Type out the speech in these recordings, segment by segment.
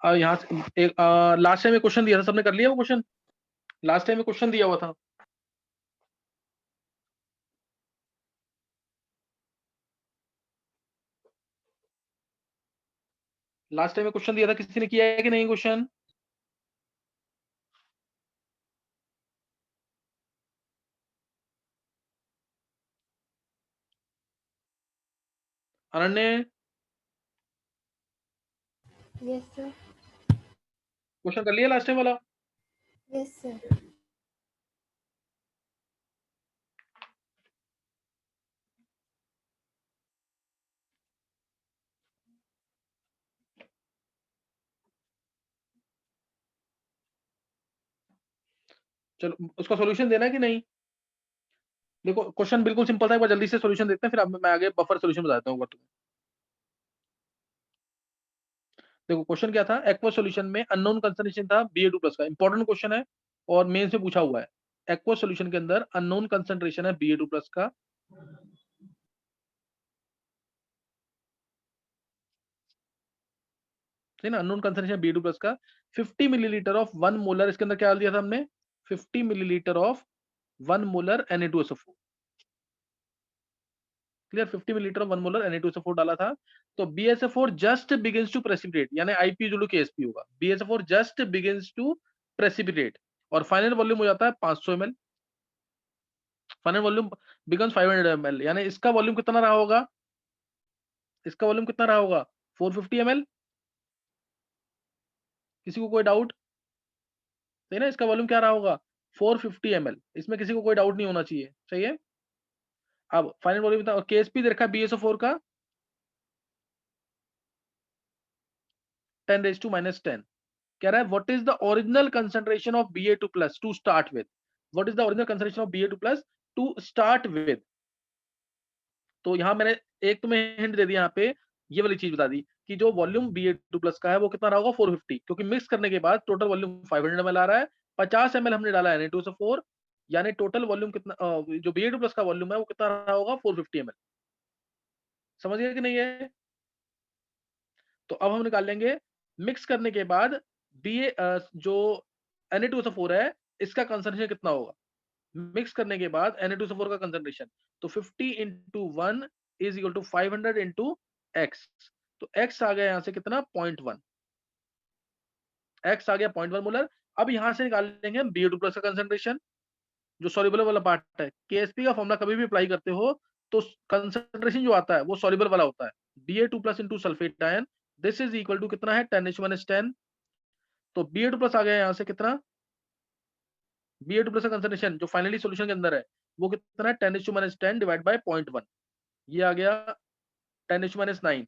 यहाँ से एक लास्ट टाइम में क्वेश्चन दिया था, सबने कर लिया वो क्वेश्चन? लास्ट टाइम में क्वेश्चन दिया हुआ था। लास्ट टाइम में क्वेश्चन दिया था, किसी ने किया है कि नहीं क्वेश्चन? अनन्य, यस सर। क्वेश्चन कर लिया लास्ट टाइम वाला? Yes sir. चलो उसका सॉल्यूशन देना है कि नहीं? देखो क्वेश्चन बिल्कुल सिंपल था, एक बार जल्दी से सॉल्यूशन देखते हैं, फिर अब मैं आगे बफर सॉल्यूशन बताता हूँ तुम्हें। देखो क्वेश्चन क्या था, एक्वा सॉल्यूशन में अननोन कंसंट्रेशन था Ba2+ का, इंपॉर्टेंट क्वेश्चन है और मेन से पूछा हुआ है। एक्वा सॉल्यूशन के अंदर अननोन कंसंट्रेशन है Ba2+ का, ठीक ना, अननोन कंसंट्रेशन Ba2+ का 50 मिलीलीटर ऑफ 1 मोलर, इसके अंदर क्या डाल दिया था हमने, 50 millilitre of 1 molar Na2SO4, clear, 50 millilitre of 1 molar Na2SO4 डाला था। तो BaSO4 just begins to precipitate, यानी IP जुड़ू KSP होगा, BaSO4 just begins to precipitate, और फाइनल वॉल्यूम हो जाता है 500 ml। Final volume becomes 500 ml, यानी इसका वॉल्यूम कितना रहा होगा, इसका वॉल्यूम कितना रहा होगा 450 ml। किसी को कोई डाउट? सही ना, इसका वॉल्यूम क्या रहा होगा 450 ml, इसमें किसी को कोई डाउट नहीं होना चाहिए, सही है। अब फाइनल वॉल्यूम कितना, और KSP दे रखा है BaSO4 का 10⁻⁻10। कह रहा है what is the original concentration of Ba2+ to start with, what is the original concentration of Ba2+ to start with. तो यहाँ मैंने एक तुम्हें हिंट दे दिया, यहाँ पे ये वाली चीज बता दी कि जो वॉल्यूम Ba2+ का है वो कितना रहा होगा 450, क्योंकि मिक्स करने के बाद टोटल वॉल्यूम 500 ml आ रहा है, 50 ml हमने डाला है Na2SO4, यानी टोटल वॉल्यूम कितना जो Ba2+ का वॉल्यूम है वो कितना रहा होगा 450 ml। समझ गए कि नहीं है? तो अब हम निकाल लेंगे मिक्स करने के बाद जो Na2SO4 है इसका कंसंट्रेशन कितना होगा, मिक्स करने के बाद Na2SO4 का कंसंट्रेशन, तो 50 into 1 is equal to 500 into x, तो एक्स आ गया यहाँ से कितना 0.1, एक्स आ गया 0.1 मोलर। अब यहाँ से निकाल लेंगे हम Ba2+ का कंसंट्रेशन, जो सॉल्युबल वाला पार्ट है। KSP का फॉर्मूला कभी भी अप्लाई करते हो तो कंसंट्रेशन जो आता है वो सॉल्युबल वाला होता है, Ba2+ into sulphate ion, this is equal to कितना है 10⁻⁻10। तो Ba2+ आ गया यहाँ से कितना, Ba2+ का कंसंट्रेशन जो फाइनली सॉल्यूशन के अंदर है वो कितना है 10⁻10 डिवाइड बाय 0.1, ये आ गया 10⁻9,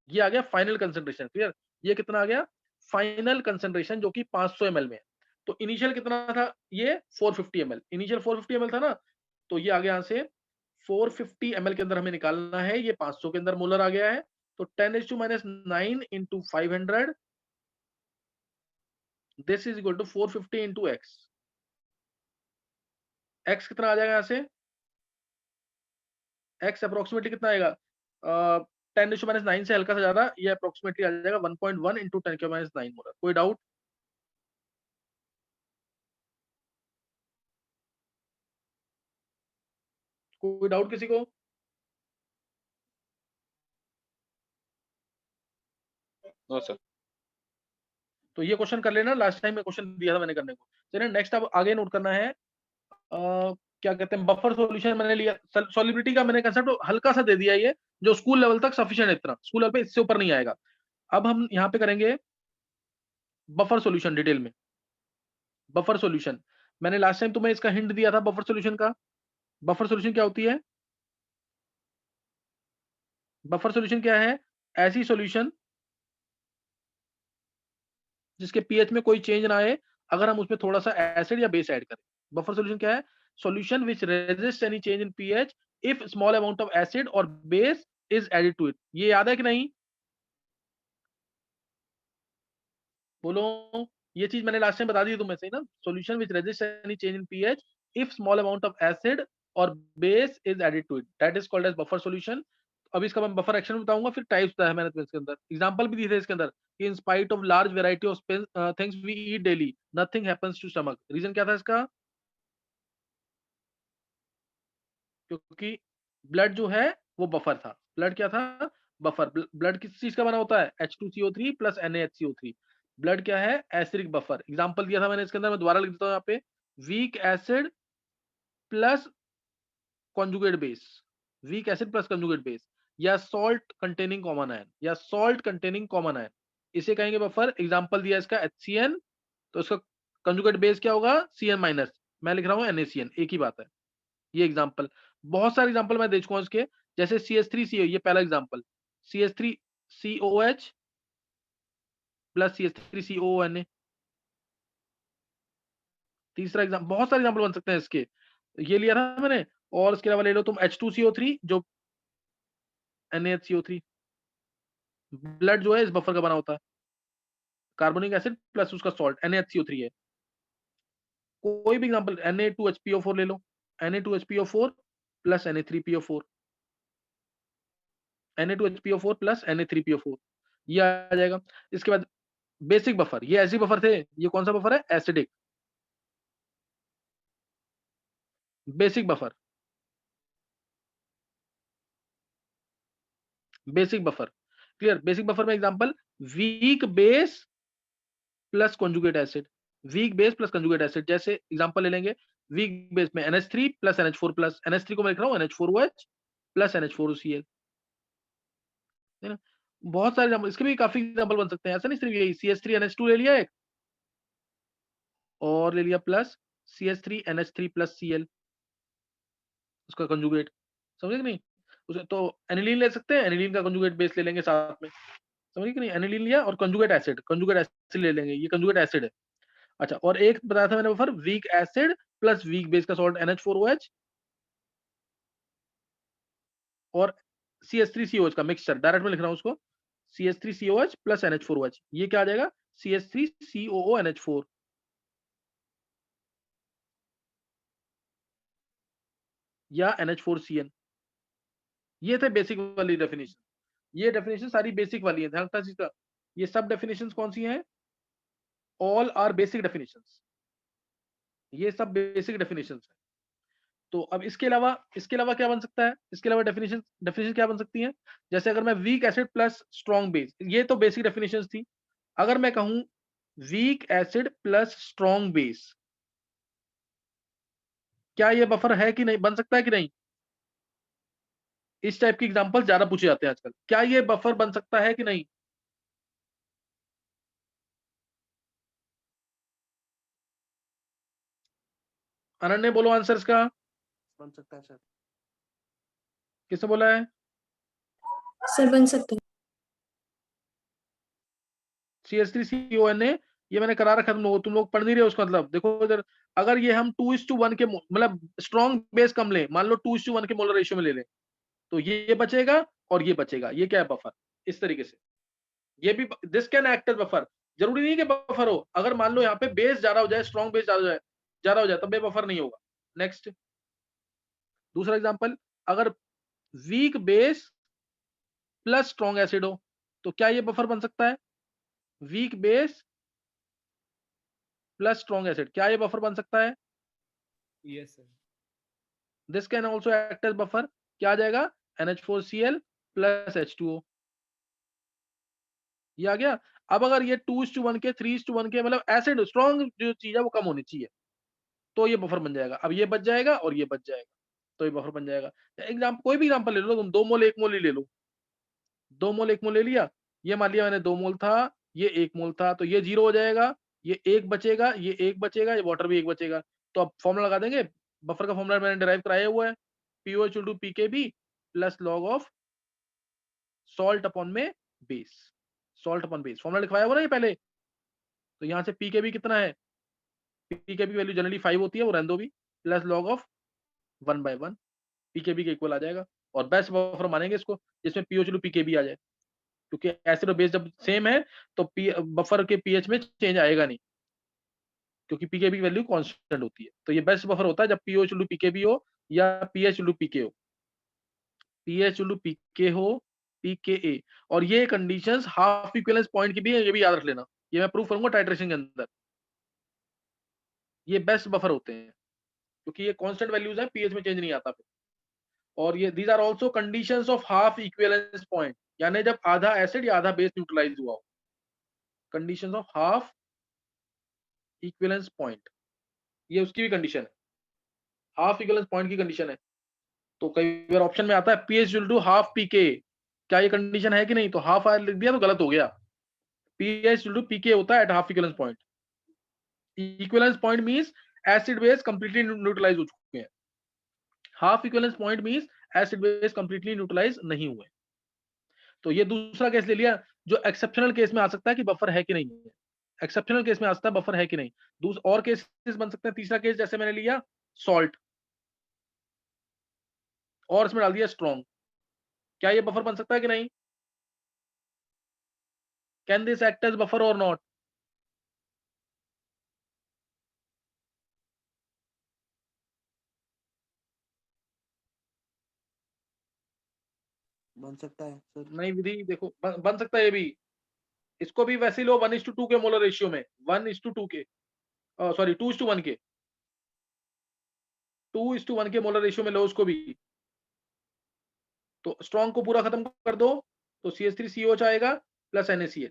ये आ गया फाइनल कंसंट्रेशन, क्लियर। ये कितना आ गया फाइनल कंसंट्रेशन जो कि 500 ml में है। तो इनिशियल कितना था, ये 450 ml, इनिशियल 450 ml था ना, तो ये आ गया यहाँ से 450 ml के अंदर हमें निकालना है, ये 500 के अंदर मोलर आ गया है, तो 10⁻9 into 500, this is equal to 450 into x, x कितना आ जाएगा यहाँ से, एक्स अप्रोक्सीमेटली कितना आएगा 10⁻9 से हल्का सा ज्यादा, ये अप्रोक्सीमेटली आ जाएगा 1.1 इंटू 10⁻9 मोलर। कोई डाउट? कोई डाउट किसी को? No sir. तो ये क्वेश्चन कर लेना, लास्ट टाइम में क्वेश्चन दिया था मैंने करने को। चलिए नेक्स्ट अब आगे नोट करना है, क्या कहते हैं बफर सॉल्यूशन मैंने लिया, सॉल्युबिलिटी का मैंने कंसेप्ट हल्का सा दे दिया, ये जो स्कूल लेवल तक सफिशिएंट है, इतना स्कूल लेवल पे, इससे ऊपर नहीं आएगा। अब हम यहाँ पे करेंगे बफर सॉल्यूशन डिटेल में। बफर सॉल्यूशन मैंने लास्ट टाइम तुम्हें इसका हिंट दिया था बफर सॉल्यूशन का। बफर सॉल्यूशन क्या होती है, बफर सॉल्यूशन क्या है, ऐसी सॉल्यूशन जिसके पीएच में कोई चेंज ना आए अगर हम उसमें थोड़ा सा एसिड या बेस ऐड करें। बफर सॉल्यूशन क्या है, solution which resist any change in pH if small amount of acid और base is added to it. ये याद है कि नहीं, बोलो। ये चीज मैंने लास्ट टाइम बता दी तुम्हें, सही ना, solution which resist any change in pH if small amount of acid और base is added to it, that is called as buffer solution. अब इसका मैं बफर एक्शन बताऊंगा, फिर टाइप्स बताया मैंने तुम्हें इसके अंदर, एग्जांपल भी दिए थे इसके अंदर, कि in spite of large variety of things we eat daily nothing happens to stomach. Reason क्या था इसका? क्योंकि ब्लड जो है वो बफर था। ब्लड क्या था? बफर। ब्लड किस चीज का बना होता है? H2CO3 plus NaHCO3। ब्लड क्या है? Acidic buffer. एग्जांपल दिया था मैंने इसके अंदर, मैं दोबारा लिख देता हूँ यहाँ पे, weak acid plus conjugate base. Weak acid plus conjugate base, या सॉल्ट कंटेनिंग कॉमन आयन, या सॉल्ट कंटेनिंग कॉमन आयन, इसे कहेंगे बफर। एग्जांपल दिया इसका HCN, तो इसका कंजुगेट बेस क्या होगा? Cn minus. मैं लिख रहा हूँ NaCN, एक ही बात है। ये एग्जांपल, बहुत सारे एग्जांपल मैं दे चुका हूं इसके, जैसे CH3CO, ये पहला एग्जांपल, CH3COOH प्लस CH3COONA। तीसरा एग्जांपल, बहुत सारे एग्जांपल बन सकते हैं इसके, ये लिया था मैंने। और इसके अलावा ले लो तुम H2CO3 जो NaHCO3। ब्लड जो है इस बफर का बना होता है, कार्बोनिक एसिड प्लस उसका सॉल्ट NaHCO3 है। कोई भी एग्जांपल, Na2HPO4 ले लो, Na2HPO4 plus Na3PO4, Na2HPO4 plus Na3PO4, ये आ जाएगा। इसके बाद बेसिक बफर, ये ऐसे बफर थे। ये कौन सा बफर है? Acidic basic buffer. Basic buffer clear? Basic buffer में example, weak base plus conjugate acid. Weak base plus conjugate acid, जैसे एग्जांपल ले लेंगे, वीक बेस में NH3 plus NH4 plus, NH3 को मैं लिख रहा हूँ NH4OH प्लस NH4Cl, है ना? बहुत सारे एग्जांपल, इसके भी काफी एग्जांपल बन सकते हैं। ऐसा नहीं सिर्फ यही, CH3NH2 ले लिया एक, और ले लिया प्लस CH3NH3 प्लस Cl, उसका कंजुगेट। समझे कि नहीं? उसे तो एनिलीन ले सकते हैं, एनिलीन का कंजुगेट बेस ले लेंगे साथ में। समझे कि नहीं? एनिलीन लिया और कंजुगेट एसिड ले लेंगे, ये कंजुगेट एसिड है। अच्छा, और एक बताया था मैंने buffer, weak acid plus weak base का सॉल्ट NH4OH और CH3COH का मिक्सचर, डायरेक्ट में लिख रहा हूं उसको, CH3COH प्लस NH4OH, ये क्या आ जाएगा? CH3COONH4 या NH4CN। ये थे बेसिक वाली डेफिनेशन। ये डेफिनेशन सारी बेसिक वाली है, ध्यान रखना चीज का। ये सब डेफिनेशन कौन सी हैं? All are basic definitions. ये सब बेसिक डेफिनेशंस है। तो अब इसके अलावा क्या बन सकता है? इसके अलावा डेफिनेशन डेफिनेशन क्या बन सकती है? जैसे अगर मैं weak acid plus strong base, ये तो बेसिक डेफिनेशंस थी। अगर मैं कहूं weak acid plus strong base, क्या ये बफर है कि नहीं? बन सकता है कि नहीं? इस टाइप की एग्जांपल ज्यादा पूछे जाते हैं आजकल। क्या ये बफर बन सकता है कि नहीं? अनन्य बोलो आंसर इसका। बन सकता है सर। किसने बोला है? सर बन सकता है। CH3CONA, ये मैंने करा रखा, तुम लोग पढ़ नहीं रहे हो उसका मतलब। देखो इधर, अगर ये हम 2:1 के मतलब स्ट्रॉन्ग बेस कम ले, मान लो 2:1 के मोलर रेशियो में ले लें, तो ये बचेगा और ये बचेगा। ये क्या है? बफर। इस तरीके से ये भी, this can act as buffer. जरूरी नहीं कि बफर हो, अगर मान लो यहाँ पे बेस ज्यादा हो जाए, स्ट्रॉन्ग बेस ज्यादा हो जाए तब ये बफर नहीं होगा। नेक्स्ट, दूसरा एग्जांपल, अगर weak base plus strong acid हो, तो क्या ये बफर बन सकता है? Weak base plus strong acid, क्या ये बफर बन सकता है? Yes sir. This can also act as buffer. क्या आ जाएगा? NH4Cl प्लस H2O, ये आ गया। अब अगर ये 2:1 के, 3:1 के, मतलब एसिड स्ट्रॉन्ग जो चीज है वो कम होनी चाहिए, तो ये बफर बन जाएगा। अब ये बच जाएगा और ये बच जाएगा, तो ये बफर बन जाएगा। एग्जाम, कोई भी एग्जांपल ले लो तुम, 2 मोल 1 मोल ही ले लो। 2 मोल 1 मोल ले लिया, ये मान लिया मैंने 2 मोल था, ये 1 मोल था, तो ये 0 हो जाएगा, ये 1 बचेगा, ये 1 बचेगा, ये वाटर भी 1 बचेगा। तो अब फॉर्मूला लगा देंगे। बफर का फॉर्मूला मैंने डिराइव कराया हुआ है, POH * PKB plus log of salt upon में base. Salt upon base formula लिखवाया हुआ ना ये पहले। तो यहाँ से PKB कितना है? PKB वैल्यू जनरली 5 होती है, वो रहने दो भी, प्लस लॉग ऑफ 1/1 PKB के इक्वल आ जाएगा। और बेस्ट बफर मानेंगे इसको जिसमें POH * PKB आ जाए, क्योंकि एसिड और बेस जब सेम है तो बफर के पीएच में चेंज आएगा नहीं, क्योंकि पीकेबी की वैल्यू कांस्टेंट होती है। तो ये बेस्ट बफर होता है जब पीओएच * पीकेबी हो या पीएच * पीके हो। पीएच * पीके हो pKa, और ये कंडीशंस हाफ इक्विवेलेंस पॉइंट की भी है, ये भी याद रख लेना, ये मैं प्रूव करूंगा टाइट्रेशन के अंदर। ये बेस्ट बफर होते हैं क्योंकि ये कांस्टेंट वैल्यूज हैं, पीएच में चेंज नहीं आता फिर। और ये these are also conditions of half equivalence point, यानी जब आधा एसिड या आधा बेस न्यूट्रलाइज हुआ हो, conditions of half equivalence point, ये उसकी भी कंडीशन है, हाफ इक्विवेलेंस पॉइंट की कंडीशन है। तो कई बार ऑप्शन में आता है पीएच इक्वल टू हाफ पीके, क्या ये कंडीशन है कि नहीं, तो हाफ आर लिख दिया तो गलत हो गया। पीएच इक्वल टू पीके होता है at half equivalence point. Equivalence point means acid base completely neutralize हो चुके हैं, half equivalence point means acid base completely neutralize नहीं हुए। तो ये दूसरा केस ले लिया जो एक्सेप्शनल केस में आ सकता है कि बफर है कि नहीं है, एक्सेप्शनल केस में आ सकता है बफर है कि नहीं। और केसेस बन सकते हैं, तीसरा केस जैसे मैंने लिया सॉल्ट और इसमें डाल दिया स्ट्रॉन्ग, क्या ये बफर बन सकता है कि नहीं, can this act as buffer और नॉट? बन सकता है सर। नहीं विधि देखो, बन सकता है ये भी, इसको भी वैसे ही लो 1:2 के मोलर रेशियो में, 1:2 के, सॉरी 2:1 के, 2:1 के मोलर रेशियो में लो उसको भी। तो स्ट्रॉन्ग को पूरा खत्म कर दो तो CH3COH आएगा प्लस NaCl,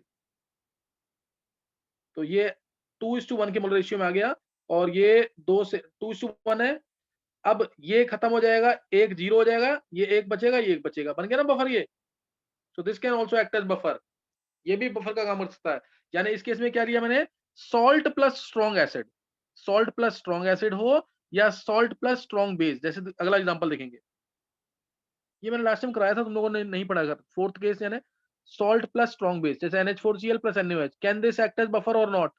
तो ये 2:1 के मोलर रेशियो में आ गया, और ये 2:1 है। अब ये खत्म हो जाएगा, एक 0 हो जाएगा, ये एक बचेगा, ये एक बचेगा, बन गया ना बफर ये। So this can also act as buffer, ये भी बफर का काम कर सकता है। यानी इस केस में क्या लिया मैंने, salt plus strong acid, salt plus strong acid हो या सॉल्ट प्लस स्ट्रॉन्ग बेस, जैसे अगला एग्जांपल देखेंगे, ये मैंने लास्ट टाइम कराया था, तुम लोगों ने नहीं पढ़ा कर। फोर्थ केस यानी सॉल्ट प्लस स्ट्रॉन्ग बेस, जैसे NH4Cl plus NaOH, can this act as buffer और not?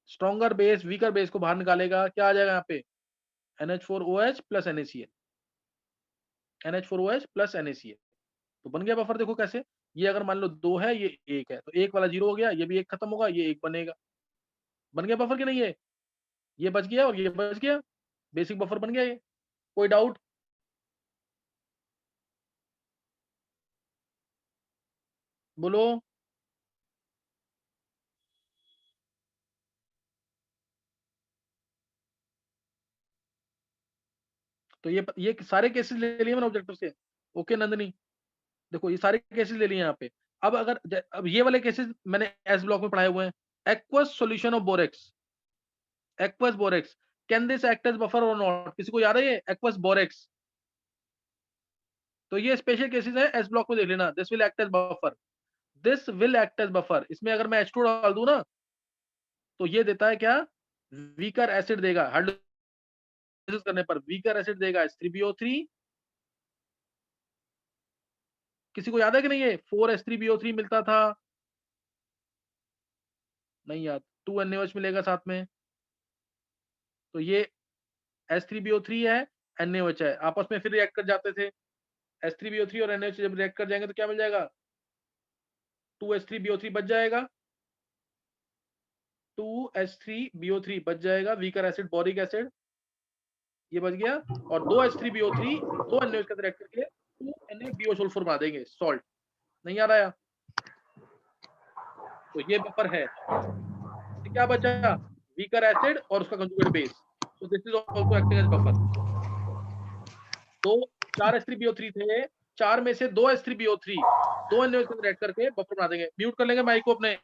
Stronger base weaker base को बाहर निकालेगा, क्या आ जाएगा यहाँ पे, NH4OH plus NaCl, NH4OH plus NaCl, तो बन गया बफर। देखो कैसे, ये अगर मान लो 2 है, ये 1 है, तो 1 वाला 0 हो गया, ये भी 1 खत्म होगा, ये 1 बनेगा, बन गया बफर कि नहीं ये बच गया और ये बच गया, बेसिक बफर बन गया ये। कोई डाउट? बोलो। तो ये सारे केसेस ले लिए मैंने ऑब्जेक्टिव से। ओके नंदनी, देखो ये सारे केसेस ले लिए यहाँ पे। अब अगर अब ये वाले केसेस मैंने एस ब्लॉक में पढ़ाए हुए हैं। Aqueous solution of borax, aqueous borax, can this act as buffer और नॉट? किसी को याद है ये एक्वस बोरेक्स? तो ये स्पेशल केसेस है, एस ब्लॉक में देख लेना। This will act as buffer, this will act as buffer. इसमें अगर मैं H2 डाल दूं ना, तो ये देता है क्या, वीकर एसिड देगा, हाइड्रोलाइसिस करने पर वीकर एसिड देगा H3BO3। किसी को याद है कि नहीं, ये 4H3BO3 मिलता था, नहीं याद, 2NaOH मिलेगा साथ में, तो ये H3BO3 है, NaOH है, आपस में फिर रिएक्ट कर जाते थे। H3BO3 और NaOH जब रिएक्ट कर जाएंगे तो क्या मिल जाएगा, 2H3BO3 बच जाएगा, 2H3BO3 बच जाएगा, वीकर एसिड बोरिक एसिड ये बच गया, और 2H3BO3 दो NaOH के साथ रिएक्ट करके 2NaBO बना देंगे सॉल्ट। नहीं याद आया? तो ये बफर है। तो क्या बचा, वीकर एसिड और उसका conjugate base, so this is also acting as buffer. तो 4H3BO3 थे, 4 में से 2H3BO3 दो NaOH के साथ रिएक्ट करके बफर बना देंगे। म्यूट कर लेंगे माइक को अपने।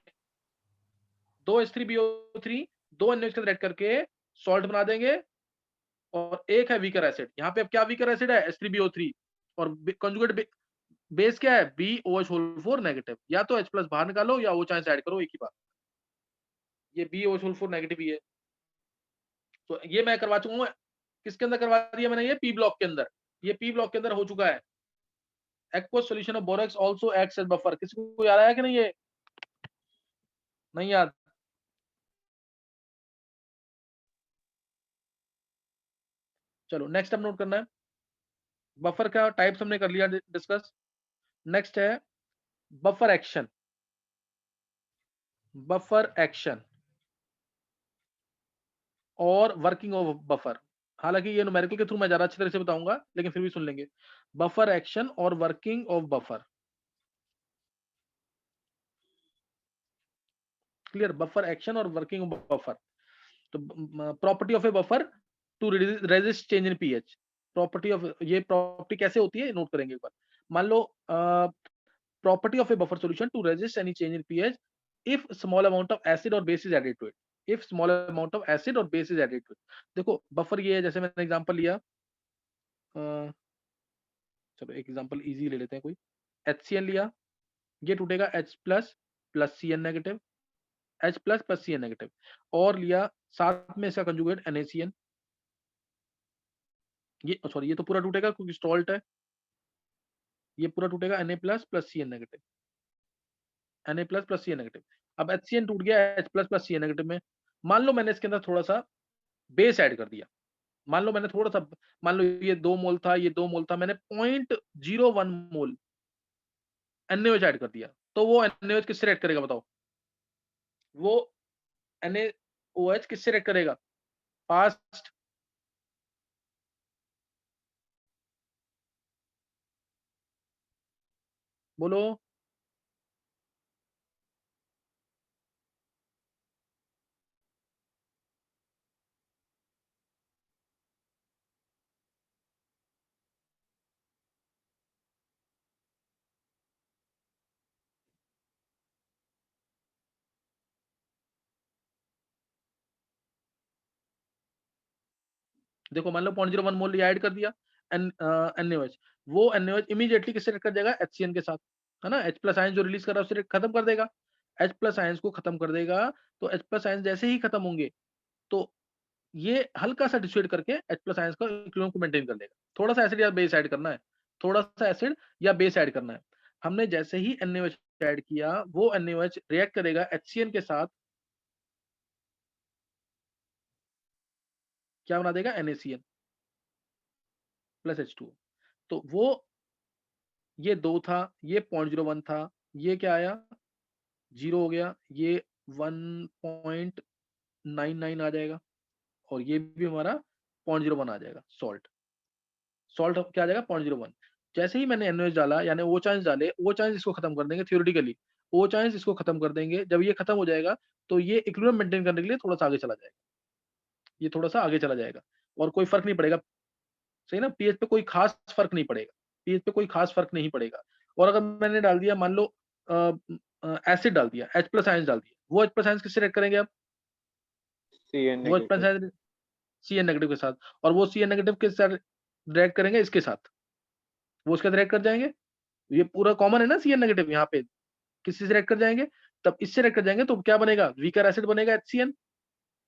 2H3BO3 दो NaOH के साथ रिएक्ट करके सॉल्ट बना देंगे, और एक है वीकर एसिड। यहाँ पे अब क्या वीकर एसिड है, H3BO3, और कंजुगेट बेस क्या है, BOH4 नेगेटिव। या तो H+ बाहर निकालो या OH ऐड करो, एक ही बात। ये BOH4 नेगेटिव ही है। तो ये मैं करवा चुका हूँ, किसके अंदर करवा दिया मैंने, ये P ब्लॉक के अंदर, ये P ब्लॉक के अंदर हो चुका है। Aqueous solution of borax also acts as buffer. किसी को याद आया कि नहीं, ये नहीं याद? चलो नेक्स्ट अब नोट करना है, बफर का टाइप्स हमने कर लिया डिस्कस। नेक्स्ट है बफर एक्शन, बफर एक्शन और वर्किंग ऑफ बफर। हालांकि ये न्यूमेरिकल के थ्रू मैं ज्यादा अच्छी तरह से बताऊंगा, लेकिन फिर भी सुन लेंगे। बफर एक्शन और working of buffer. Clear? Buffer action और वर्किंग ऑफ बफर। तो property of a buffer to resist change in pH. Property of, ये प्रॉपर्टी कैसे होती है नोट करेंगे एक बार। मान लो property of a buffer solution to resist any change in pH if small amount of acid और base is added to it. If small amount of acid और base is added to it. देखो buffer ये है, जैसे मैंने example लिया, चलो एक एग्जांपल इजी ले लेते हैं कोई। HCl लिया, ये टूटेगा H plus plus Cn negative, H plus plus Cn negative. और लिया साथ में इसका कंजुगेट NaCN, ये सॉरी ये तो पूरा टूटेगा क्योंकि स्टॉल्ट है, ये पूरा टूटेगा Na plus plus Cn negative, Na plus plus Cn negative. अब HCN टूट गया H plus plus Cn negative में। मान लो मैंने इसके अंदर थोड़ा सा बेस ऐड कर दिया, मान लो मैंने थोड़ा सा, मान लो ये 2 मोल था, ये 2 मोल था, मैंने 0.01 मोल NaOH ऐड कर दिया, तो वो NaOH किससे रिएक्ट करेगा बताओ? वो NaOH किससे रिएक्ट करेगा? फास्ट, बोलो। देखो मान लो 0.01 मोल ये ऐड कर दिया NaOH, वो NaOH इमीडिएटली किससे रिएक्ट कर जाएगा? HCN के साथ, है ना? H प्लस आयन जो रिलीज कर रहा है उसे खत्म कर देगा, H प्लस आयंस को खत्म कर देगा। तो H प्लस आयंस जैसे ही खत्म होंगे तो ये हल्का सा डिसोसिएट करके H प्लस आयंस का इक्विलिब्रियम को मेंटेन कर लेगा। थोड़ा सा एसिड या बेस ऐड करना है, थोड़ा सा एसिड या बेस ऐड करना है। हमने जैसे ही NaOH ऐड किया, वो NaOH रिएक्ट करेगा HCN के साथ, क्या बना देगा? NaCN plus H2O। तो वो ये 2 था, ये 0.01 था, ये क्या आया? 0 हो गया, ये 1.99 आ जाएगा, और ये भी हमारा 0.01 आ जाएगा सॉल्ट। सॉल्ट क्या आ जाएगा? 0.01। जैसे ही मैंने NaOH डाला, यानी O चाइंस डाले, O चाइंस इसको खत्म कर देंगे थ्योरेटिकली, O चाइंस इसको खत्म कर देंगे। जब ये खत्म हो जाएगा तो ये इक्विलिब्रियम मेंटेन करने के लिए थोड़ा सा आगे चला जाएगा, ये थोड़ा सा आगे चला जाएगा, और कोई फर्क नहीं पड़ेगा। सही ना? पीएच पे कोई खास फर्क नहीं पड़ेगा, पीएच पे कोई खास फर्क नहीं पड़ेगा। और अगर मैंने डाल दिया, मान लो एसिड डाल दिया, H प्लस आयंस डाल दिया, वो H प्लस आयंस किससे रिएक्ट करेंगे? अब CN वो H plus negative. Ions Cn negative के साथ, और वो Cn नेगेटिव के साथ रिएक्ट करेंगे इसके साथ, वो उसके साथ रिएक्ट कर जाएंगे। ये पूरा कॉमन है ना Cn नेगेटिव, यहाँ पे किसी से रिएक्ट कर जाएंगे, तब इससे रिएक्ट कर जाएंगे तो क्या बनेगा? वीकर एसिड बनेगा HCN।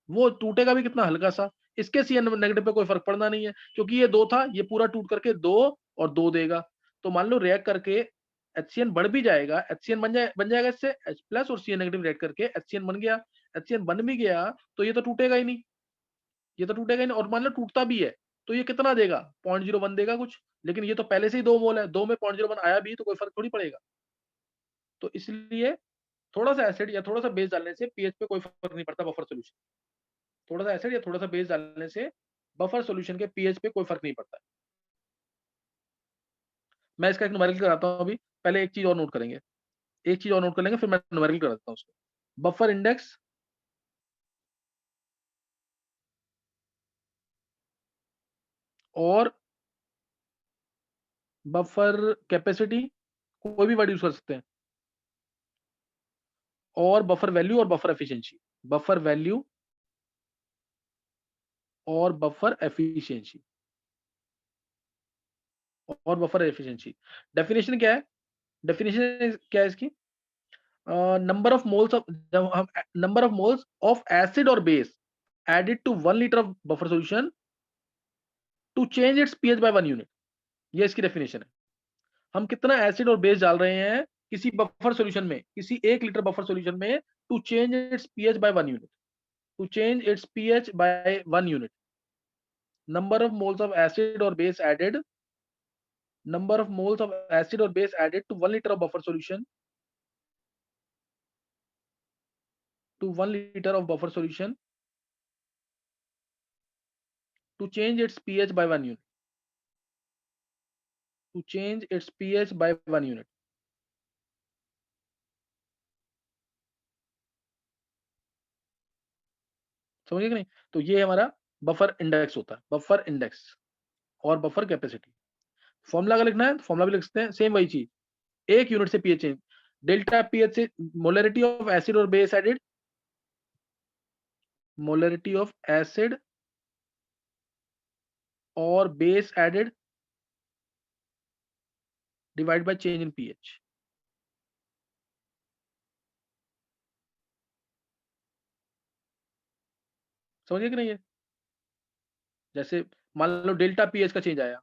वो टूटेगा भी कितना? हल्का सा। इसके Cn नेगेटिव पे कोई फर्क पड़ना नहीं है, क्योंकि ये 2 था, ये पूरा टूट करके 2 और 2 देगा। तो मान लो रिएक्ट करके HCN बढ़ भी जाएगा, HCN बन जाएगा इससे H प्लस और Cn नेगेटिव रिएक्ट करके HCN बन गया। HCN बन भी गया तो ये तो टूटेगा ही नहीं, ये तो टूटेगा ही नहीं। और मान लो टूटता भी है तो ये कितना देगा? 0.01 देगा कुछ, लेकिन ये तो पहले से ही 2 मोल है, 2 में 0.01 आया भी तो कोई फर्क थोड़ी पड़ेगा। तो इसलिए थोड़ा सा एसिड या थोड़ा सा बेस डालने से पीएच पे कोई फर्क नहीं पड़ता बफर सॉल्यूशन। थोड़ा सा एसिड या थोड़ा सा बेस डालने से बफर सॉल्यूशन के पीएच पे कोई फर्क नहीं पड़ता है। मैं इसका एक न्यूमेरिकल कराता हूं अभी, पहले एक चीज और नोट करेंगे, एक चीज और नोट कर लेंगे, फिर मैं न्यूमेरिकल करा देता हूं उसको। बफर इंडेक्स और बफर कैपेसिटी, कोई भी वर्ड यूज कर सकते हैं, और बफर वैल्यू और बफर एफिशिएंसी। बफर वैल्यू और बफर एफिशिएंसी, और बफर एफिशिएंसी। डेफिनेशन क्या है? डेफिनेशन क्या है इसकी? नंबर ऑफ मोल्स ऑफ, जब हम number of moles of acid और base added to 1 litre of buffer solution to change its pH by 1 unit, ये इसकी डेफिनेशन है। हम कितना एसिड और बेस डाल रहे हैं किसी बफर सॉल्यूशन में, किसी 1 लीटर बफर सॉल्यूशन में, to change its pH by 1 unit, to change its pH by 1 unit. Number of moles of acid और base added, number of moles of acid or base added to 1 liter of buffer solution, to 1 liter of buffer solution to change its pH by 1 unit. to change its pH by 1 unit. समझिए कि नहीं? तो ये हमारा buffer index होता है, buffer index और buffer capacity. Formula अगर लिखना है तो फॉर्मूला भी लिख सकते हैं, सेम वही चीज, 1 यूनिट से पीएच चेंज। डेल्टा पीएच से मोलरिटी ऑफ एसिड और base added, molarity of acid और base added divide by change in pH. समझिए कि नहीं है? जैसे मान लो डेल्टा पीएच का चेंज आया,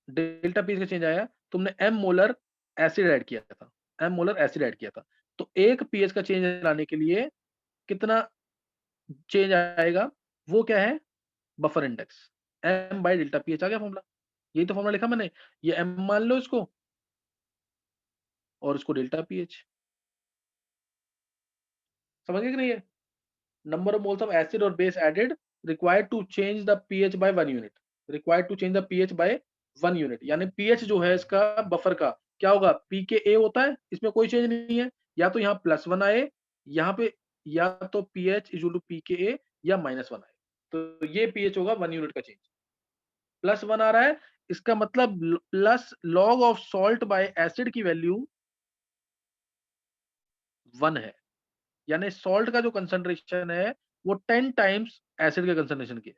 डेल्टा पीएच का चेंज आया, तुमने एम मोलर एसिड ऐड किया था, एम मोलर एसिड ऐड किया था, तो एक पीएच का चेंज लाने के लिए कितना चेंज आएगा? वो क्या है? Buffer index, M by delta pH आ गया फॉर्मूला। यही तो फॉर्मूला लिखा मैंने, ये एम मान लो इसको और इसको डेल्टा पीएच। समझ गए कि नहीं है? Number of moles of acid और base added required to change the pH by 1 unit, required to change the pH by 1 unit, यानी पीएच जो है इसका बफर का क्या होगा? पीके होता है, इसमें कोई चेंज नहीं है, या तो यहाँ +1 आए, यहाँ पे या तो पीएच इज टू पीके या -1 आए, तो ये पीएच होगा 1 यूनिट का चेंज। +1 आ रहा है, इसका मतलब plus log of salt by acid की वैल्यू 1 है, यानी सॉल्ट का जो कंसंट्रेशन है वो 10 टाइम्स एसिड के कंसंट्रेशन की है,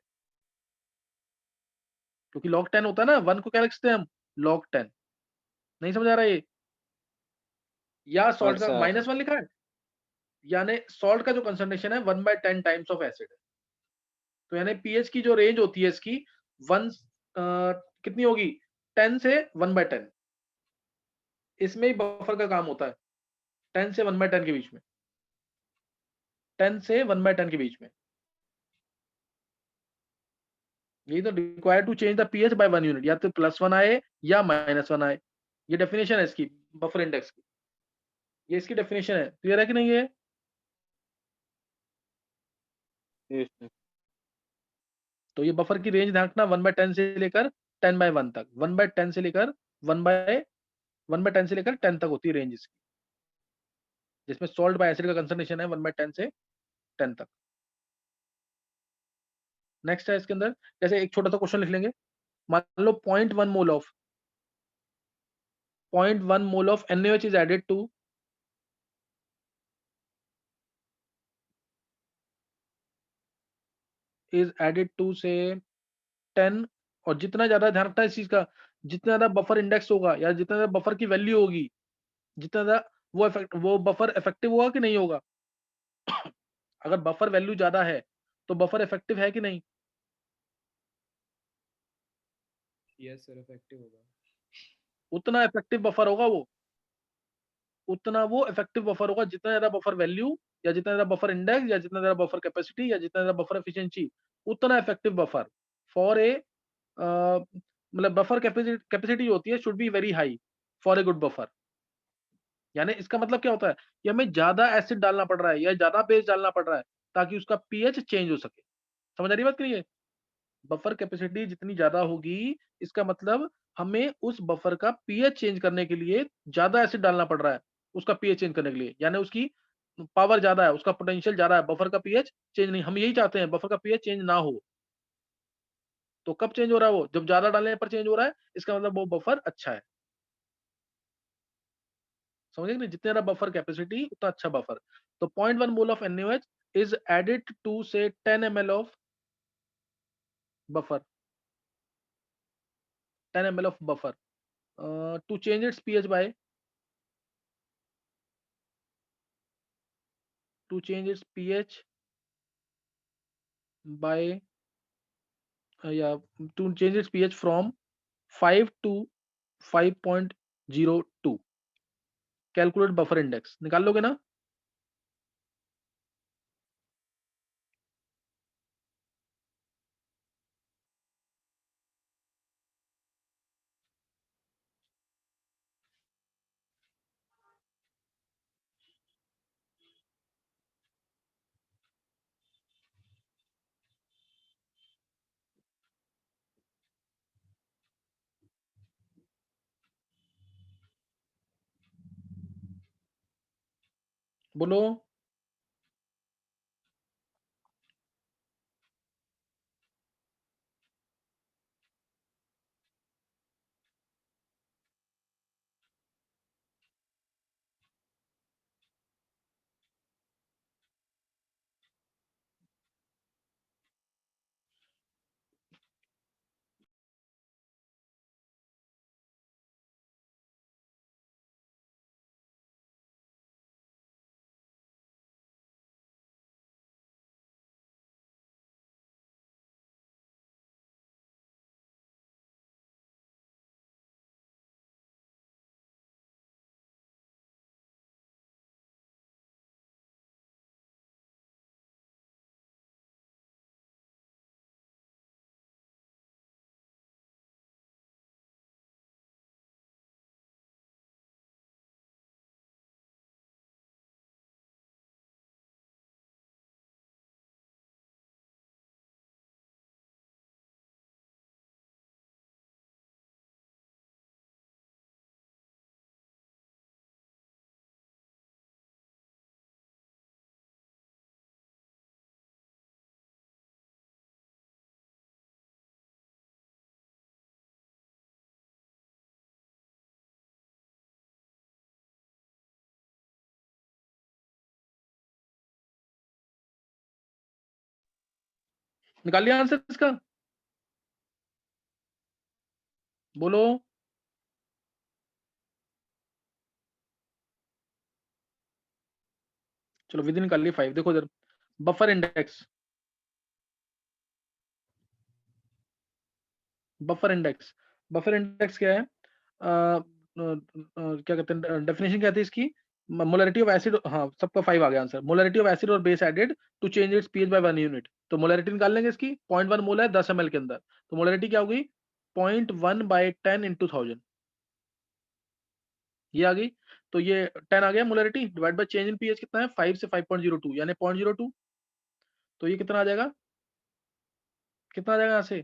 क्योंकि log 10 होता है ना, 1 को क्या लिखते हैं हम? log 10। नहीं समझ आ रहा है ये? या और सॉल्ट का सर -1 लिखा है, यानी सॉल्ट का जो कंसंट्रेशन है 1/10 टाइम्स ऑफ एसिड है, तो यानी पीएच की जो रेंज होती है इसकी 1 कितनी होगी? 10 से 1/10, इसमें ही बफर का काम होता है, 10 से 1/10 के बीच में, 10 से 1/10 के बीच में। यही तो required to change the pH by 1 unit, या तो +1 आए या -1 आए। ये डेफिनेशन है इसकी, बफर इंडेक्स की, ये इसकी डेफिनेशन है। क्लियर है कि नहीं है? yes, sir. तो ये बफर की रेंज ध्यान रखना, 1/10 से लेकर 10/1 तक, 1/10 से लेकर 1/10 से लेकर 10 तक होती है रेंज इसकी, जिसमें सॉल्ट बाय एसिड का कंसंट्रेशन है 1/10 से 10 तक। नेक्स्ट है इसके अंदर, जैसे एक छोटा सा क्वेश्चन लिख लेंगे, मान लो 0.1 mole of NaOH is added to say 10, और जितना ज्यादा ध्यान रखना है इस चीज का, जितना ज्यादा बफर इंडेक्स होगा या जितना ज्यादा बफर की वैल्यू होगी, जितना ज्यादा वो बफर इफेक्टिव होगा कि नहीं होगा? अगर बफर वैल्यू ज्यादा है तो बफर इफेक्टिव है कि नहीं? यस सर, इफेक्टिव होगा। उतना इफेक्टिव बफर होगा वो, उतना वो इफेक्टिव बफर होगा, जितना ज्यादा बफर वैल्यू या जितना ज्यादा बफर इंडेक्स या जितना ज्यादा बफर कैपेसिटी या जितना ज्यादा बफर एफिशिएंसी, उतना इफेक्टिव बफर फॉर ए, मतलब बफर कैपेसिटी होती है should be very high for a good buffer. यानी इसका मतलब क्या होता है कि हमें ज्यादा एसिड डालना पड़ रहा है या ज्यादा बेस डालना पड़ रहा है ताकि उसका पीएच चेंज हो सके। समझ आ रही बात? नहीं है? बफर कैपेसिटी जितनी ज्यादा होगी, इसका मतलब हमें उस बफर का पीएच चेंज करने के लिए ज्यादा एसिड डालना पड़ रहा है, उसका पीएच चेंज करने के लिए, यानी उसकी पावर ज्यादा है, उसका पोटेंशियल ज्यादा है, बफर का पीएच चेंज नहीं। हम यही चाहते हैं, बफर का पीएच चेंज ना हो। तो कब चेंज हो रहा है? वो जब ज्यादा डालने पर चेंज हो रहा है, इसका मतलब वो बफर अच्छा है। समझे कि नहीं? जितने ज्यादा बफर कैपेसिटी उतना अच्छा बफर। तो 0.1 mole of NaOH is added to say 10 ml of buffer, 10 ml of buffer to change its pH by, to change its pH by yeah, to change its pH from 5 to 5.02। Calculate buffer index निकाल लोगे ना? बोलो। निकाल लिया answer इसका? बोलो। चलो विधि निकाल ली 5। देखो इधर, buffer index, buffer index, buffer index क्या है? क्या कहते हैं, डेफिनेशन क्या थी इसकी? मोलरिटी ऑफ एसिड, हाँ सबका 5 आ गया आंसर। मोलरिटी ऑफ एसिड और base added to change its pH by 1 unit. तो मोलरिटी निकाल लेंगे इसकी, 0.1 मोल है 10 ml के अंदर, तो मोलरिटी क्या होगी? 0.1 बाय 10 इंटू 1000, ये आ गई। तो ये 10 आ गया molarity, divide by change in pH कितना है? 5 से 5.02 यानी 0.02। तो ये कितना आ जाएगा? कितना आ जाएगा यहाँ से?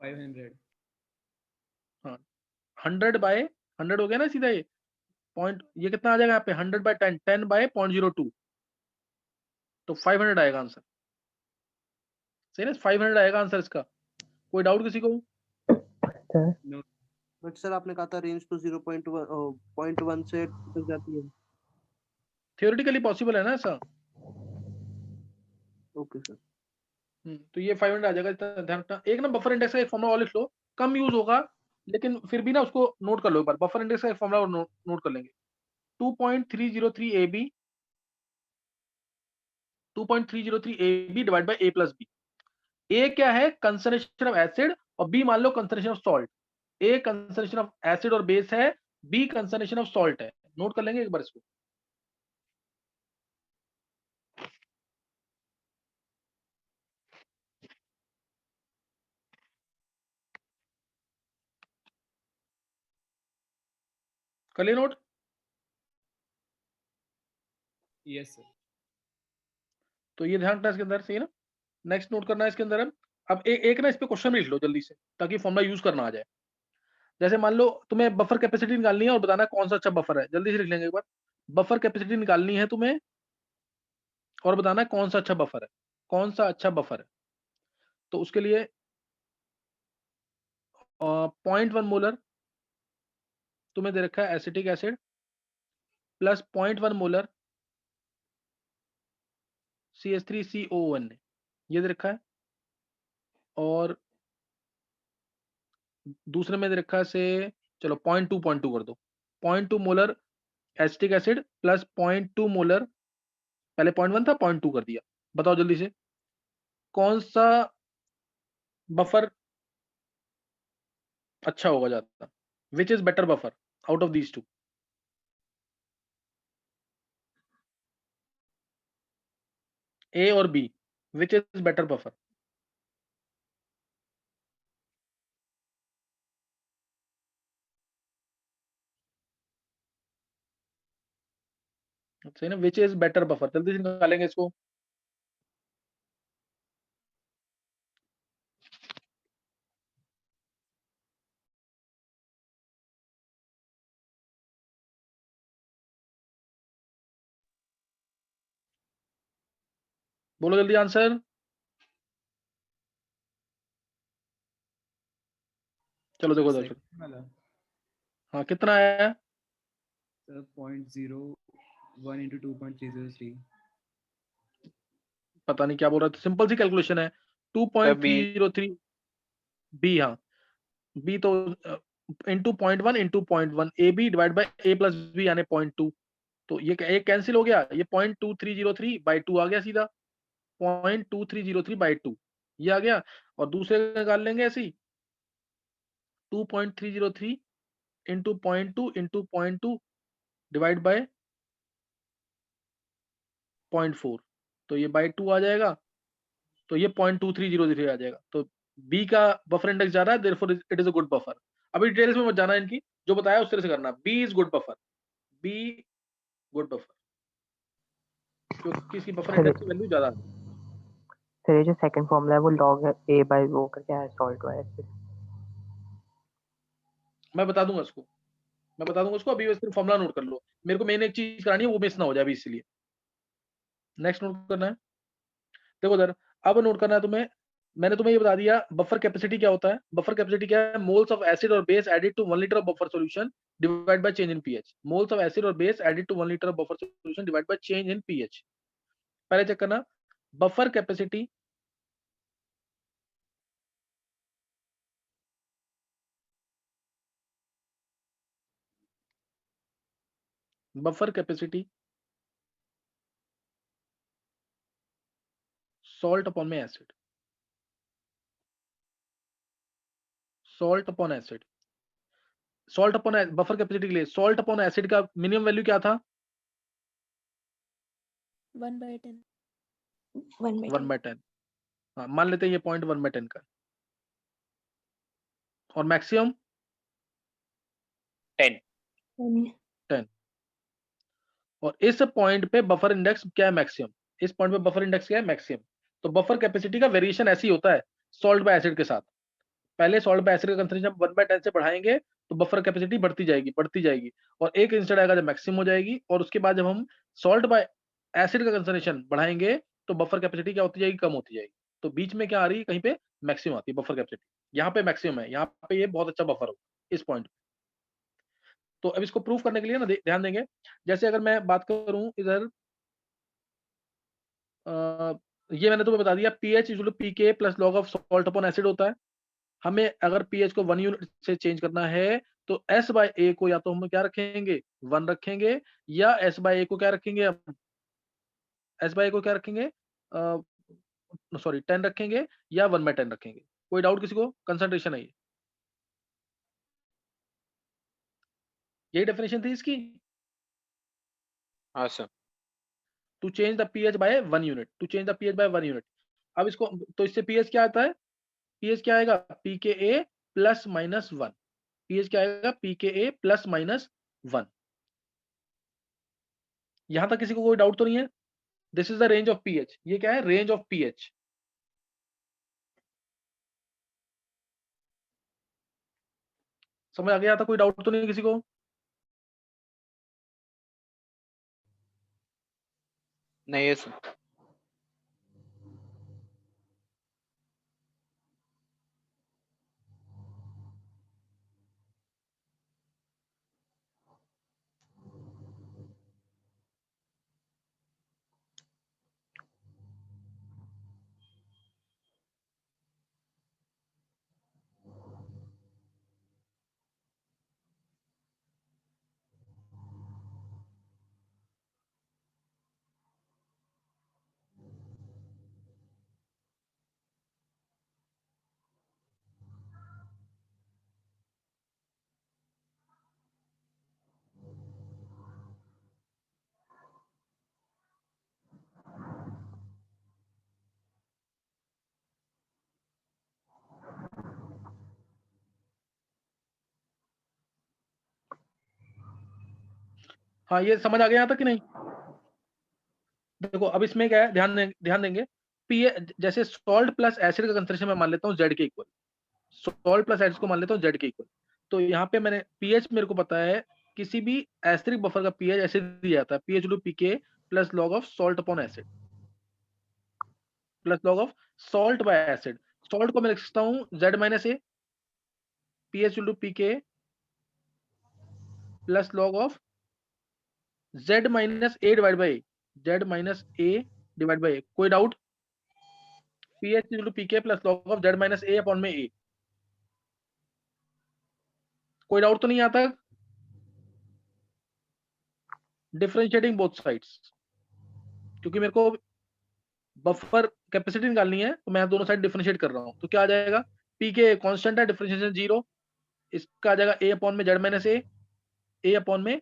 500। हाँ 100 बाय 100 हो गया ना सीधा ये पॉइंट। ये कितना आ जाएगा यहाँ पे? 100 बाय 10, 10 बाय 0.02, तो 500 आएगा आंसर। सही ना, 500 आएगा आंसर इसका। कोई डाउट किसी को? नो। बट सर आपने कहा था रेंज तो 0.1 से तक जाती है। थियोरेटिकली पॉसिबल है ना ऐसा। Okay sir. तो ये 500 आ जाएगा, इतना ध्यान रखना। एक ना बफर इंडेक्स का एक फॉर्मूला और लिख लो, कम यूज होगा लेकिन फिर भी ना उसको नोट कर लो एक बार। बफर इंडेक्स का एक फॉर्मूला और नोट कर लेंगे। 2.303 AB, 2.303 AB divide by A plus B. A क्या है? कंसंट्रेशन ऑफ एसिड, और बी मान लो concentration of salt. A concentration of acid और बेस है, बी कंसंट्रेशन ऑफ सॉल्ट है। नोट कर लेंगे एक बार इसको। कर लिए नोट? Yes sir. तो ये ध्यान रखना इसके अंदर, सही है ना। नेक्स्ट नोट करना है इसके अंदर। अब एक ना इस पे क्वेश्चन भी लिख लो जल्दी से, ताकि फॉर्मूला यूज करना आ जाए। जैसे मान लो तुम्हें बफर कैपेसिटी निकालनी है और बताना है कौन सा अच्छा बफर है। जल्दी से लिख लेंगे एक बार। बफर कैपेसिटी निकालनी है तुम्हें और बताना है कौन सा अच्छा बफर है, कौन सा अच्छा बफर है। तो उसके लिए 0.1 मोलर तुम्हें दे रखा है acetic acid, plus 0.1 molar CH3COON, ये दे रखा है। और दूसरे में दे रखा है से, चलो 0.2 कर दो। 0.2 molar acetic acid plus 0.2 molar, पहले 0.1 था 0.2 कर दिया। बताओ जल्दी से कौन सा बफर अच्छा होगा ज्यादा? Which is better buffer out of these two? A और B, which is better buffer? सही ना, विच इज बेटर बफर। जल्दी से निकालेंगे इसको। बोलो जल्दी आंसर। चलो देखो दर्शक, Second वाला हाँ कितना आया है? sir 0.01 into 2.303. पता नहीं क्या बोल रहा था, सिंपल सी कैलकुलेशन है, 2.303 बी, हाँ बी तो into 0.1 into 0.1 a b divide by a plus b यानी 0.2, तो ये एक कैंसिल हो गया, ये 0.2303 बाई 2 आ गया सीधा, 0.2303 बाई 2 ये आ गया, और दूसरे का निकाल लेंगे ऐसे ही 2.303 इंटू 0.2 इंटू 0.2 डिवाइड बाय 0.4, तो ये बाई 2 आ जाएगा, तो ये 0.2303 आ जाएगा, तो बी का बफर इंडेक्स जा रहा है, therefore it is a good buffer. अभी डिटेल्स में मत जाना इनकी, जो बताया उस तरह से करना, B is good buffer, B good buffer, क्योंकि इसकी बफर इंडेक्स की वैल्यू ज्यादा है। सर ये जो सेकंड फॉर्मूला है वो log a by वो करके है सॉल्ट वाला है। मैं बता दूंगा उसको, अभी बस सिर्फ फॉर्मूला नोट कर लो, मेरे को मेन एक चीज करानी है, वो मिस ना हो जाए अभी, इसलिए नेक्स्ट नोट करना है। देखो उधर, अब नोट करना है तुम्हें, मैंने तुम्हें ये बता दिया बफर कैपेसिटी क्या होता है। बफर कैपेसिटी क्या है? मोल्स ऑफ एसिड और base added to 1 litre of buffer solution divide by change in pH. Moles of acid और base added to 1 litre of buffer solution divide by change in pH. पहले check करना buffer capacity, buffer capacity salt upon में acid, salt upon acid, salt upon buffer capacity के लिए salt upon acid का minimum value क्या था? 1/10. 1/10। हाँ मान लेते हैं ये 0.1/10 का, और मैक्सिमम 10। 10, और इस पॉइंट पे बफर इंडेक्स क्या है? मैक्सिमम। इस पॉइंट पे बफर इंडेक्स क्या है? मैक्सिमम। तो बफर कैपेसिटी का वेरिएशन ऐसे ही होता है सॉल्ट बाय एसिड के साथ। पहले सॉल्ट बाय एसिड का कंसंट्रेशन 1/10 से बढ़ाएंगे तो बफर कैपेसिटी बढ़ती जाएगी, और एक इंस्टेंट आएगा जब मैक्सिमम हो जाएगी, और उसके बाद जब हम सॉल्ट बाय एसिड का कंसंट्रेशन बढ़ाएंगे तो बफर कैपेसिटी क्या होती जाएगी? कम होती जाएगी। तो बीच में क्या आ रही है? कहीं पे मैक्सिमम आती है बफर कैपेसिटी, यहाँ पे मैक्सिमम है, यहाँ पे ये बहुत अच्छा बफर होगा इस पॉइंट। तो अब इसको प्रूव करने के लिए ना ध्यान देंगे, जैसे अगर मैं बात करूं इधर, ये मैंने तुम्हें बता दिया pH equal to pK plus log of salt upon acid होता है। हमें अगर pH को 1 यूनिट से चेंज करना है तो S बाय A को या तो हम क्या रखेंगे? 1 रखेंगे, या S बाय A को क्या रखेंगे हम? S बाय A को क्या रखेंगे? सॉरी 10 रखेंगे, या 1/10 रखेंगे। कोई डाउट किसी को? कंसंट्रेशन है ये, यही डेफिनेशन थी इसकी, हाँ sir. To change the pH by 1 unit, to change the pH by 1 unit. अब इसको, तो इससे pH क्या आता है? pH क्या आएगा? pKa प्लस माइनस 1, pH क्या आएगा? pKa plus minus 1। यहां तक किसी को कोई डाउट तो नहीं है? This is the range of pH, ये क्या है? Range of pH। समझ आ गया था? कोई डाउट तो नहीं है किसी को? नहीं है सर। हाँ ये समझ आ गया यहाँ तक कि नहीं? देखो अब इसमें क्या है, ध्यान देंगे, pH जैसे सॉल्ट प्लस एसिड का कंसंट्रेशन मैं मान लेता हूँ Z के इक्वल, सॉल्ट प्लस एसिड को मान लेता हूँ Z के इक्वल। तो यहाँ पे मैंने pH मेरे को पता है, किसी भी एसिडिक बफर का pH ऐसे दिया जाता है, pH to pK plus log of salt upon acid. Plus log of salt by acid. Salt को मैं लिख सकता हूँ Z minus A, pH into pK plus log of Z minus A divide by Z minus A divide by. कोई doubt? pH into pK plus log of Z minus A upon में A. कोई doubt तो नहीं आता? Differentiating both sides, क्योंकि मेरे को buffer capacity निकालनी है तो मैं दोनों साइड डिफरेंशिएट कर रहा हूं। तो क्या आ जाएगा? pK कांस्टेंट है, डिफरेंशिएशन 0, इसका आ जाएगा a अपॉन में Z माइनस ए अपॉन में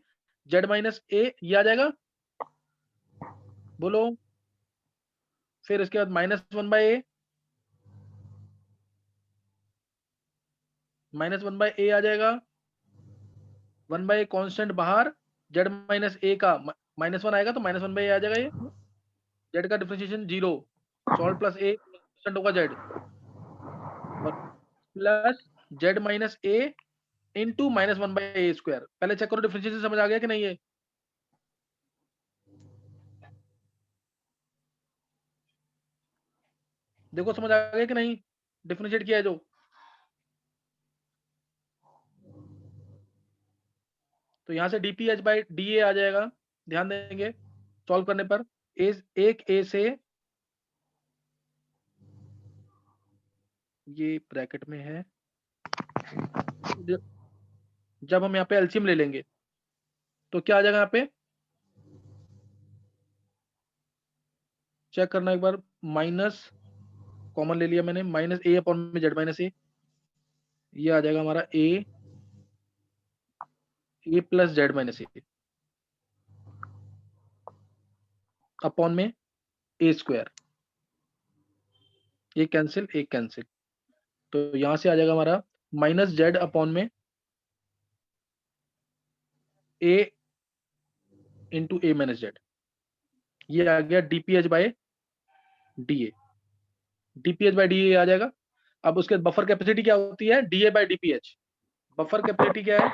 Z माइनस ए, ये आ जाएगा। बोलो। फिर इसके बाद -1 बाय ए, -1 बाय ए आ जाएगा, 1 बाय कांस्टेंट बाहर, Z माइनस ए का -1 आएगा तो -1 बाय ए आ जाएगा। ये Z का differentiation 0, salt plus a constant होगा Z, और प्लस Z माइनस ए इंटू -1 बाय ए स्क्वायर। पहले चेक करो डिफरेंशिएशन समझ आ गया कि नहीं है? देखो समझ आ गया कि नहीं? डिफरेंशिएट किया है जो। तो यहाँ से dph बाई da आ जाएगा, ध्यान देंगे सॉल्व करने पर। एक ए से, ये ब्रैकेट में है, जब हम यहाँ पे एलसीएम ले लेंगे तो क्या आ जाएगा? यहाँ पे चेक करना एक बार, माइनस कॉमन ले लिया मैंने, माइनस ए अपॉन में Z माइनस ए, ये आ जाएगा हमारा a plus Z minus A upon में ए स्क्वायर। ये कैंसिल, एक कैंसिल, तो यहां से आ जाएगा हमारा -Z अपॉन में a into a minus Z। ये आ गया dph by da, dph by da आ जाएगा। अब उसके बफर कैपेसिटी क्या होती है? da by dph। Buffer capacity क्या है?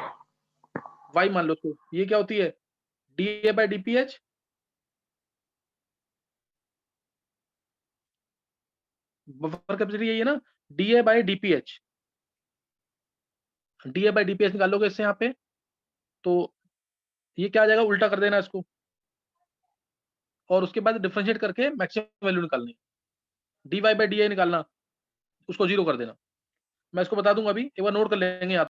y मान लो उसको, ये क्या होती है? da by dph buffer capacity यही है ना, da by dph। da by dph निकालोगे इससे यहाँ पे, तो ये क्या आ जाएगा? उल्टा कर देना इसको, और उसके बाद डिफरेंशिएट करके मैक्सिमम वैल्यू निकालनी, dy बाय da निकालना, उसको 0 कर देना। मैं इसको बता दूंगा अभी, एक बार नोट कर लेंगे आप।